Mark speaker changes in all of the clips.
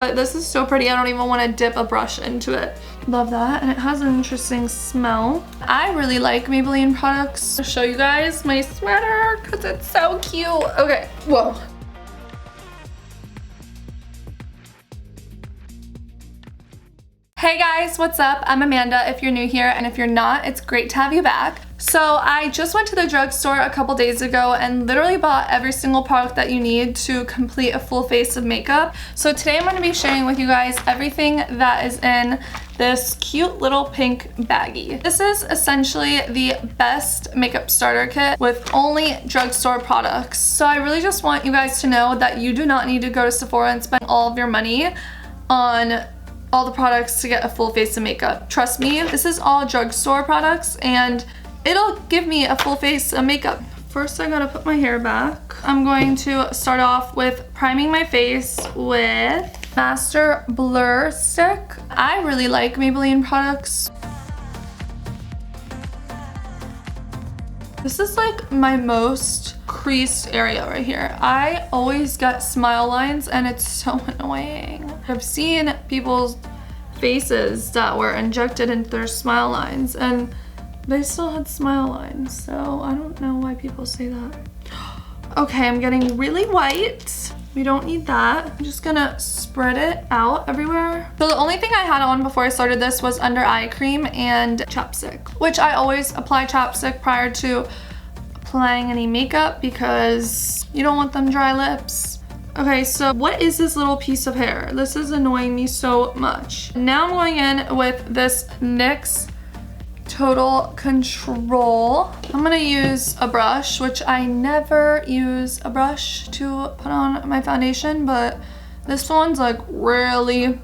Speaker 1: But this is so pretty, I don't even want to dip a brush into it. Love that, and it has an interesting smell. I really like Maybelline products. I'll show you guys my sweater because it's so cute. Okay, whoa. Hey guys, what's up? I'm Amanda if you're new here, and if you're not, it's great to have you back. So I just went to the drugstore a couple days ago and literally bought every single product that you need to complete a full face of makeup. So today I'm going to be sharing with you guys everything that is in this cute little pink baggie. This is essentially the best makeup starter kit with only drugstore products. So I really just want you guys to know that you do not need to go to Sephora and spend all of your money on all the products to get a full face of makeup. Trust me, this is all drugstore products and it'll give me a full face of makeup. First, I gotta put my hair back. I'm going to start off with priming my face with Master Blur Stick. I really like Maybelline products. This is like my most creased area right here. I always get smile lines and it's so annoying. I've seen people's faces that were injected into their smile lines and they still had smile lines, so I don't know why people say that. Okay, I'm getting really white. We don't need that. I'm just gonna spread it out everywhere. So the only thing I had on before I started this was under eye cream and chapstick, which I always apply chapstick prior to applying any makeup because you don't want them dry lips. Okay, so what is this little piece of hair? This is annoying me so much. Now I'm going in with this NYX Total Control. I'm gonna use a brush, which I never use a brush to put on my foundation, but this one's like really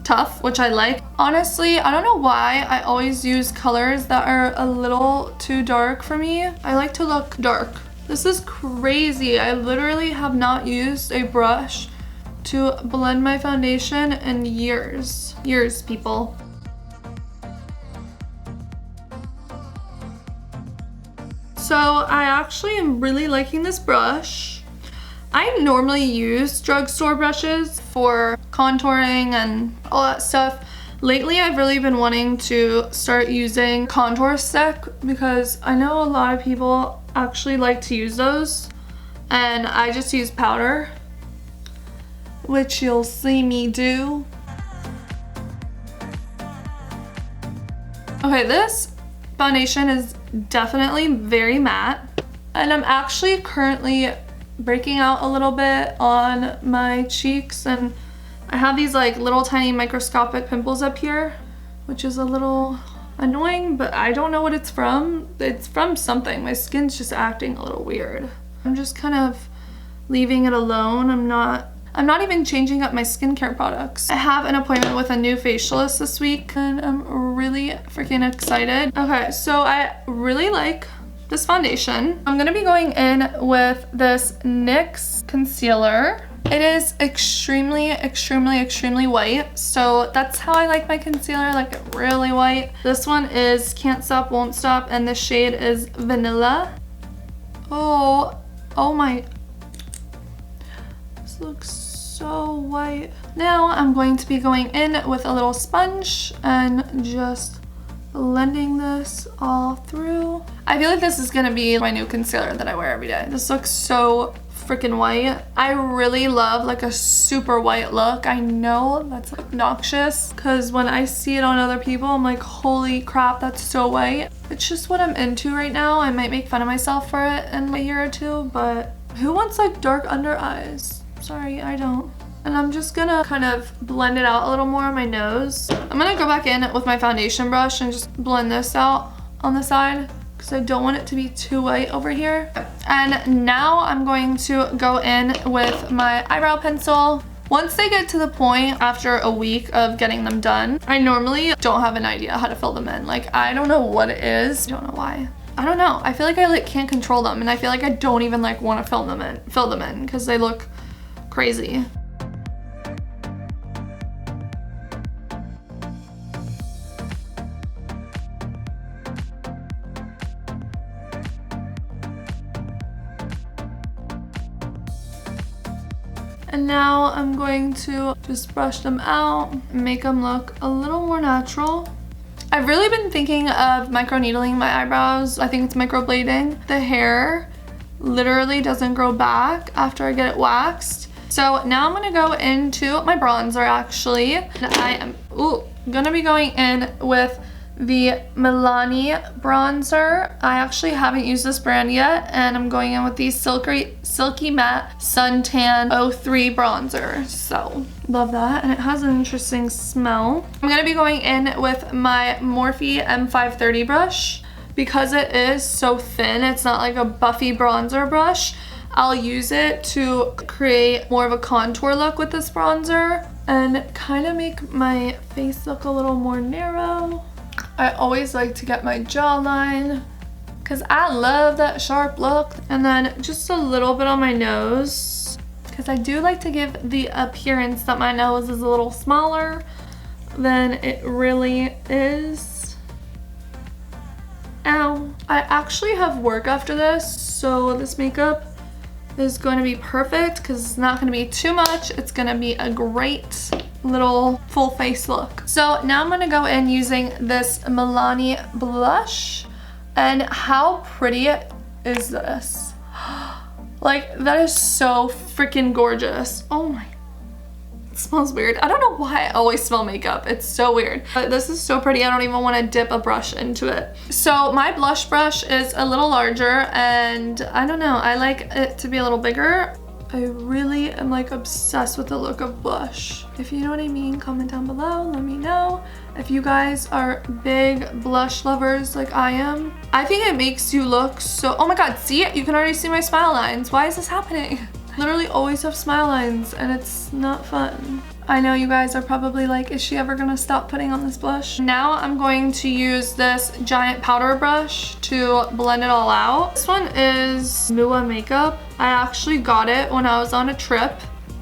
Speaker 1: tough, which I like. Honestly, I don't know why I always use colors that are a little too dark for me. I like to look dark. This is crazy. I literally have not used a brush to blend my foundation in years. Years, people. So I actually am really liking this brush. I normally use drugstore brushes for contouring and all that stuff. Lately, I've really been wanting to start using contour stick because I know a lot of people actually like to use those, and I just use powder, which you'll see me do. Okay, this foundation is definitely very matte, and I'm actually currently breaking out a little bit on my cheeks, and I have these like little tiny microscopic pimples up here, which is a little annoying, but I don't know what it's from. It's from something. My skin's just acting a little weird. I'm just kind of leaving it alone. I'm not even changing up my skincare products. I have an appointment with a new facialist this week and I'm really freaking excited. Okay, so I really like this foundation. I'm gonna be going in with this NYX concealer. It is extremely, extremely, extremely white. So that's how I like my concealer, like it really white. This one is Can't Stop, Won't Stop, and the shade is Vanilla. Oh my. This looks so white. Now I'm going to be going in with a little sponge and just blending this all through. I feel like this is gonna be my new concealer that I wear every day. This looks so freaking white. I really love like a super white look. I know that's obnoxious because when I see it on other people, I'm like, holy crap, that's so white. It's just what I'm into right now. I might make fun of myself for it in a year or two, but who wants like dark under eyes? Sorry, I don't. And I'm just gonna kind of blend it out a little more on my nose. I'm gonna go back in with my foundation brush and just blend this out on the side because I don't want it to be too white over here. And now I'm going to go in with my eyebrow pencil. Once they get to the point after a week of getting them done, I normally don't have an idea how to fill them in. Like, I don't know what it is. I don't know why. I don't know. I feel like I like can't control them, and I feel like I don't even like want to fill them in because they look crazy. And now I'm going to just brush them out, make them look a little more natural. I've really been thinking of microneedling my eyebrows. I think it's microblading. The hair literally doesn't grow back after I get it waxed. So now I'm gonna go into my bronzer actually. And I am gonna be going in with the MILANI bronzer. I actually haven't used this brand yet, and I'm going in with the Silky Matte Suntan 03 bronzer. So love that, and it has an interesting smell. I'm gonna be going in with my Morphe M530 brush. Because it is so thin, it's not like a buffy bronzer brush, I'll use it to create more of a contour look with this bronzer and kind of make my face look a little more narrow. I always like to get my jawline because I love that sharp look. And then just a little bit on my nose because I do like to give the appearance that my nose is a little smaller than it really is. Ow. I actually have work after this, so this makeup is going to be perfect because it's not going to be too much. It's going to be a great little full face look. So now I'm going to go in using this MILANI blush. And how pretty is this? Like, that is so freaking gorgeous. Oh my, it smells weird. I don't know why I always smell makeup. It's so weird. But this is so pretty. I don't even want to dip a brush into it. So my blush brush is a little larger, and I don't know, I like it to be a little bigger. I really am like obsessed with the look of blush. If you know what I mean, comment down below, let me know. If you guys are big blush lovers like I am, I think it makes you look so, oh my god, see it? You can already see my smile lines. Why is this happening? I literally always have smile lines and it's not fun. I know you guys are probably like, is she ever gonna stop putting on this blush? Now I'm going to use this giant powder brush to blend it all out. This one is Mua Makeup. I actually got it when I was on a trip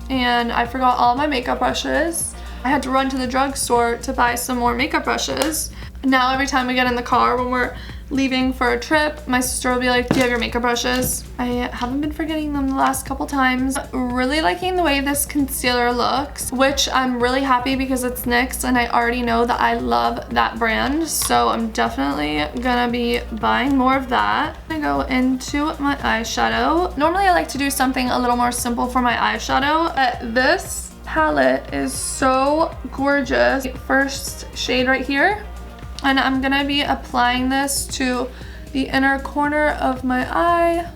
Speaker 1: and I forgot all my makeup brushes. I had to run to the drugstore to buy some more makeup brushes. Now every time we get in the car when we're leaving for a trip, my sister will be like, do you have your makeup brushes? I haven't been forgetting them the last couple times. Really liking the way this concealer looks, which I'm really happy because it's NYX and I already know that I love that brand. So I'm definitely gonna be buying more of that. I'm gonna go into my eyeshadow. Normally I like to do something a little more simple for my eyeshadow, but this palette is so gorgeous. First shade right here. And I'm gonna be applying this to the inner corner of my eye.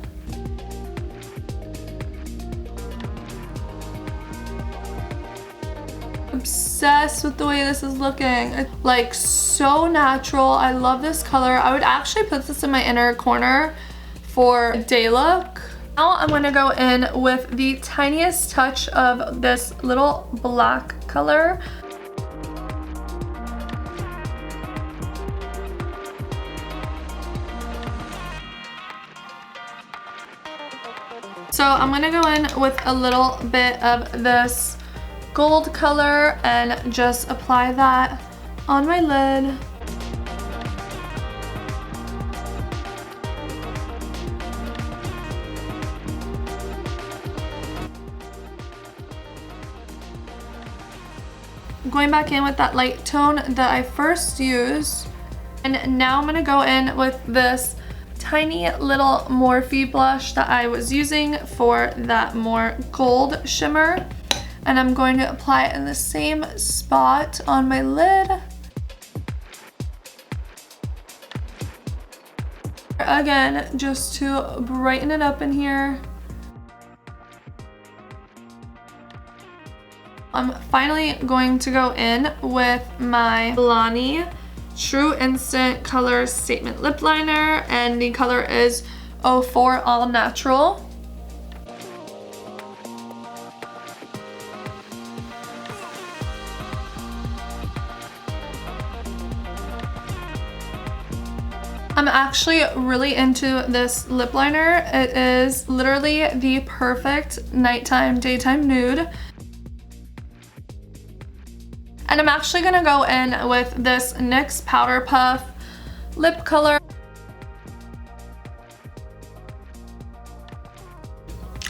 Speaker 1: Obsessed with the way this is looking. It's like so natural. I love this color. I would actually put this in my inner corner for a day look. Now I'm gonna go in with the tiniest touch of this little black color. So I'm gonna go in with a little bit of this gold color and just apply that on my lid. Going back in with that light tone that I first used. And now I'm gonna go in with this tiny little Morphe blush that I was using for that more gold shimmer. And I'm going to apply it in the same spot on my lid. Again, just to brighten it up in here. I'm finally going to go in with my MILANI True Instant Color Statement Lip Liner, and the color is 04 All Natural. I'm actually really into this lip liner. It is literally the perfect nighttime, daytime nude. And I'm actually gonna go in with this NYX Powder Puff lip color.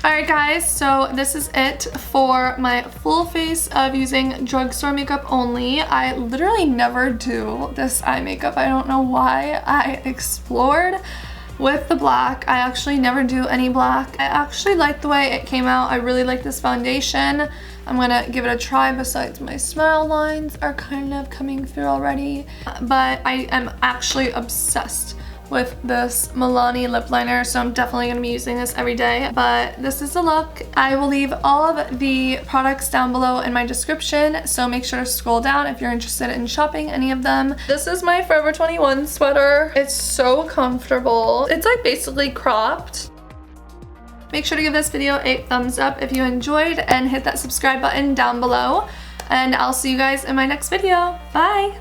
Speaker 1: I Alright guys, so this is it for my full face of using drugstore makeup only. I literally never do this eye makeup. I don't know why. I explored with the black. I actually never do any black. I actually like the way it came out. I really like this foundation. I'm gonna give it a try, besides my smile lines are kind of coming through already. But I am actually obsessed with this MILANI lip liner, so I'm definitely gonna be using this every day. But this is the look. I will leave all of the products down below in my description, so make sure to scroll down if you're interested in shopping any of them. This is my Forever 21 sweater. It's so comfortable. It's like basically cropped. Make sure to give this video a thumbs up if you enjoyed, and hit that subscribe button down below. And I'll see you guys in my next video. Bye!